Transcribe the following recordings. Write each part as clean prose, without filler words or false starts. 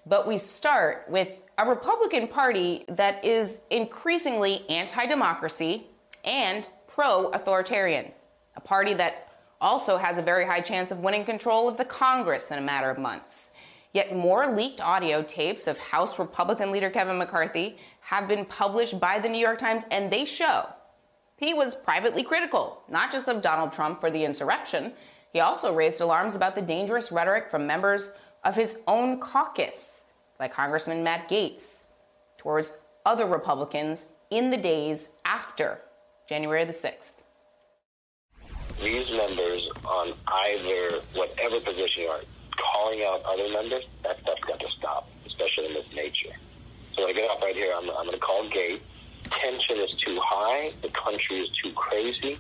But we start with a Republican Party that is increasingly anti-democracy and pro-authoritarian. A party that also has a very high chance of winning control of the Congress in a matter of months. Yet more leaked audio tapes of House Republican leader Kevin McCarthy have been published by the New York Times, and they show he was privately critical, not just of Donald Trump for the insurrection. He also raised alarms about the dangerous rhetoric from members of his own caucus, like Congressman Matt Gaetz, towards other Republicans in the days after January the 6th. These members on either, whatever position you are, calling out other members, that stuff's got to stop, especially in this nature. So when I get up right here, I'm going to call Gaetz. Tension is too high. The country is too crazy.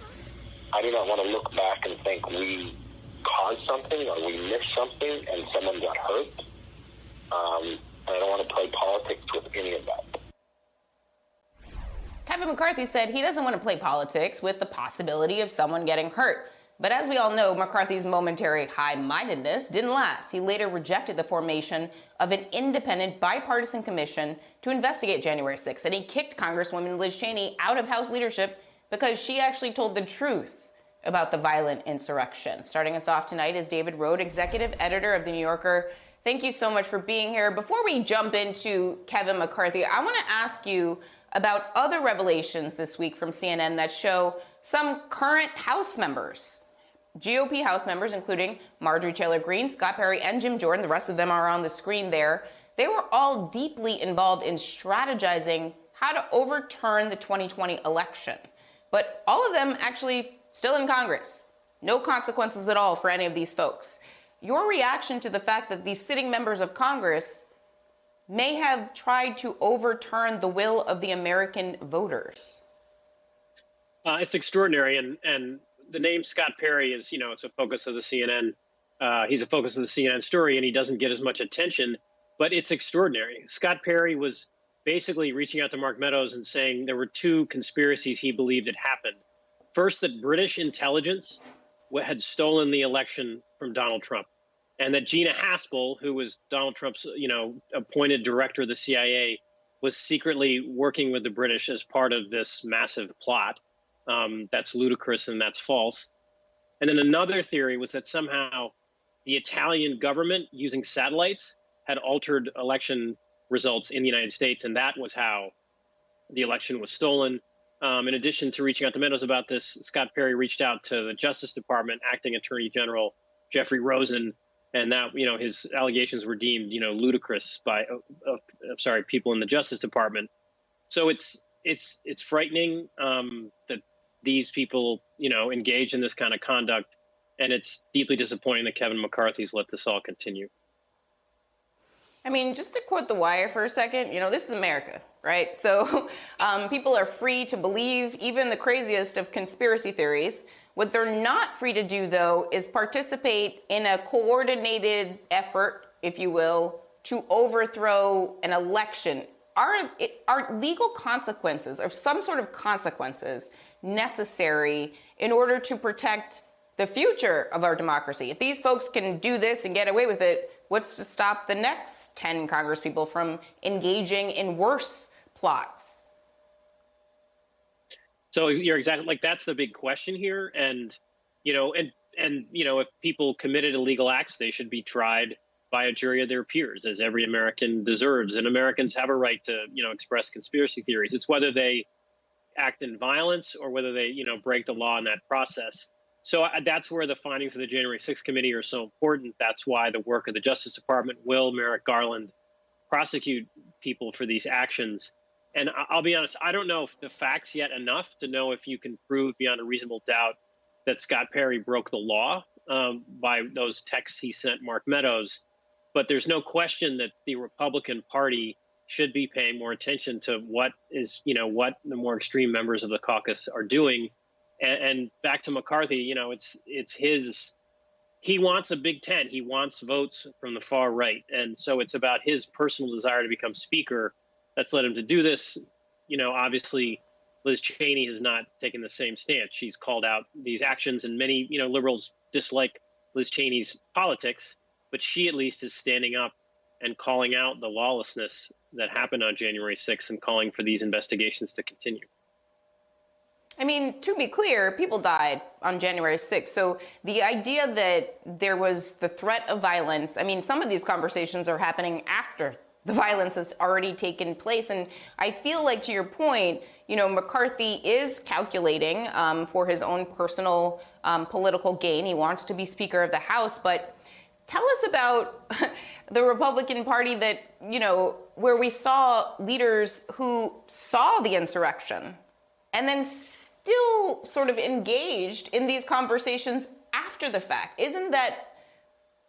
I do not want to look back and think we caused something or we missed something and someone got hurt. And I don't want to play politics with any of that. Kevin McCarthy said he doesn't want to play politics with the possibility of someone getting hurt. But as we all know, McCarthy's momentary high-mindedness didn't last. He later rejected the formation of an independent bipartisan commission to investigate January 6th, and he kicked Congresswoman Liz Cheney out of House leadership because she actually told the truth about the violent insurrection. Starting us off tonight is David Rohde, executive editor of The New Yorker. Thank you so much for being here. Before we jump into Kevin McCarthy, I want to ask you about other revelations this week from CNN that show some current House members, GOP House members, including Marjorie Taylor Greene, Scott Perry, and Jim Jordan, the rest of them are on the screen there, they were all deeply involved in strategizing how to overturn the 2020 election. But all of them actually still in Congress. No consequences at all for any of these folks. Your reaction to the fact that these sitting members of Congress may have tried to overturn the will of the American voters? It's extraordinary, and the name Scott Perry is, it's a focus of the CNN. He's a focus of the CNN story, and he doesn't get as much attention, but it's extraordinary. Scott Perry was basically reaching out to Mark Meadows and saying there were two conspiracies he believed had happened. First, that British intelligence had stolen the election from Donald Trump, and that Gina Haspel, who was Donald Trump's, appointed director of the CIA, was secretly working with the British as part of this massive plot. That's ludicrous and that's false. And then another theory was that somehow the Italian government, using satellites, had altered election results in the United States, and that was how the election was stolen. In addition to reaching out to Meadows about this, Scott Perry reached out to the Justice Department, acting Attorney General Jeffrey Rosen, and that, his allegations were deemed, ludicrous by, people in the Justice Department. So it's frightening that these people, engage in this kind of conduct, and it's deeply disappointing that Kevin McCarthy's let this all continue. I mean, just to quote The Wire for a second, this is America, right? So people are free to believe even the craziest of conspiracy theories. What they're not free to do, though, is participate in a coordinated effort, if you will, to overthrow an election. Are legal consequences, or some sort of consequences, necessary in order to protect the future of our democracy? If these folks can do this and get away with it, what's to stop the next 10 congresspeople from engaging in worse plots? So you're exactly that's the big question here. And, if people committed illegal acts, they should be tried by a jury of their peers, as every American deserves. And Americans have a right to, express conspiracy theories. It's whether they act in violence or whether they, break the law in that process. So that's where the findings of the January 6th committee are so important. That's why the work of the Justice Department will, Merrick Garland, prosecute people for these actions. And I'll be honest, I don't know if the facts yet enough to know if you can prove beyond a reasonable doubt that Scott Perry broke the law by those texts he sent Mark Meadows. But there's no question that the Republican Party should be paying more attention to what the more extreme members of the caucus are doing. And back to McCarthy, it's his. He wants a Big Ten. He wants votes from the far right, and so it's about his personal desire to become Speaker that's led him to do this. Obviously, Liz Cheney has not taken the same stance. She's called out these actions, and many liberals dislike Liz Cheney's politics, but she at least is standing up and calling out the lawlessness that happened on January 6th and calling for these investigations to continue. I mean, to be clear, people died on January 6th. So the idea that there was the threat of violence, I mean, some of these conversations are happening after the violence has already taken place. And I feel like, to your point, McCarthy is calculating for his own personal political gain. He wants to be Speaker of the House. But tell us about the Republican Party that, where we saw leaders who saw the insurrection and then still sort of engaged in these conversations after the fact. Isn't that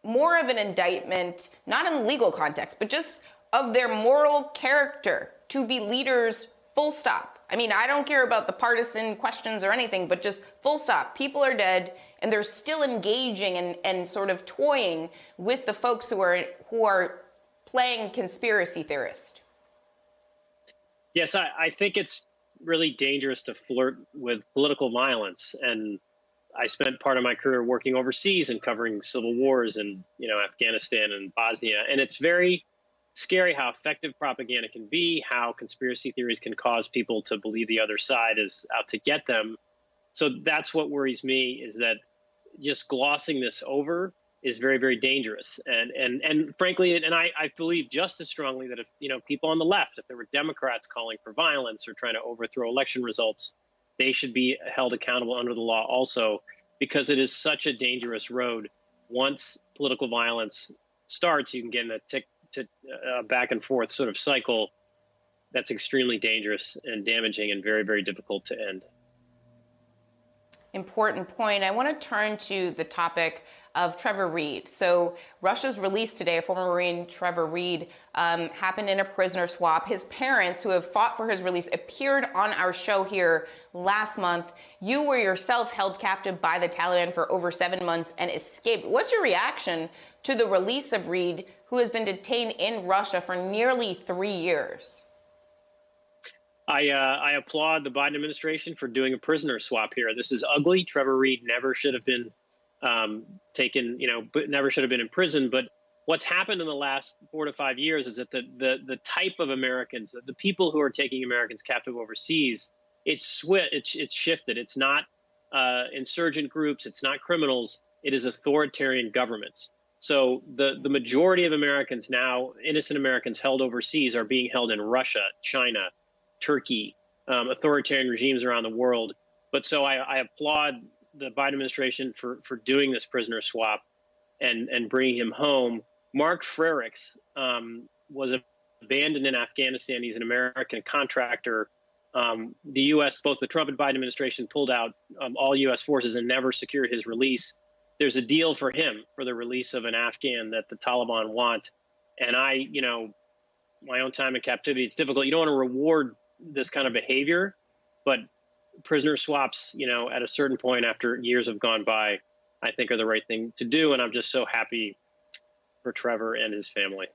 more of an indictment, not in the legal context, but just of their moral character to be leaders, full stop? I mean, I don't care about the partisan questions or anything, but just full stop. People are dead, and they're still engaging and sort of toying with the folks who are playing conspiracy theorist. Yes, I think it's really dangerous to flirt with political violence. And I spent part of my career working overseas and covering civil wars in, Afghanistan and Bosnia. And it's very scary how effective propaganda can be, how conspiracy theories can cause people to believe the other side is out to get them. So that's what worries me, is that just glossing this over is very, very dangerous. And frankly, and I believe just as strongly that if, people on the left, if there were Democrats calling for violence or trying to overthrow election results, they should be held accountable under the law also, because it is such a dangerous road. Once political violence starts, you can get in a back and forth sort of cycle that's extremely dangerous and damaging and very, very difficult to end. Important point. I want to turn to the topic of Trevor Reed. So Russia's release today, former Marine Trevor Reed, happened in a prisoner swap. His parents, who have fought for his release, appeared on our show here last month. You were yourself held captive by the Taliban for over 7 months and escaped. What's your reaction to the release of Reed, who has been detained in Russia for nearly 3 years? I applaud the Biden administration for doing a prisoner swap here. This is ugly. Trevor Reed never should have been taken, never should have been in prison. But what's happened in the last 4 to 5 years is that the type of Americans, the people who are taking Americans captive overseas, it's shifted. It's not insurgent groups. It's not criminals. It is authoritarian governments. So the majority of Americans now, innocent Americans held overseas, are being held in Russia, China, Turkey, authoritarian regimes around the world. But so I applaud the Biden administration for doing this prisoner swap and bringing him home. Mark Frerichs was abandoned in Afghanistan. He's an American contractor. The U.S., both the Trump and Biden administration, pulled out all U.S. forces and never secured his release. There's a deal for him for the release of an Afghan that the Taliban want. And my own time in captivity, it's difficult. You don't want to reward this kind of behavior, but prisoner swaps, at a certain point after years have gone by, I think are the right thing to do. And I'm just so happy for Trevor and his family.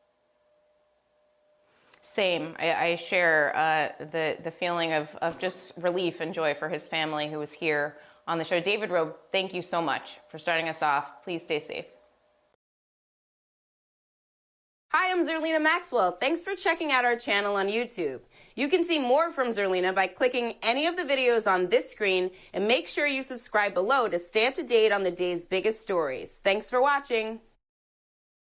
Same. I share the feeling of just relief and joy for his family who was here on the show. David Rowe, thank you so much for starting us off. Please stay safe. Hi, I'm Zerlina Maxwell. Thanks for checking out our channel on YouTube. You can see more from Zerlina by clicking any of the videos on this screen, and make sure you subscribe below to stay up to date on the day's biggest stories. Thanks for watching.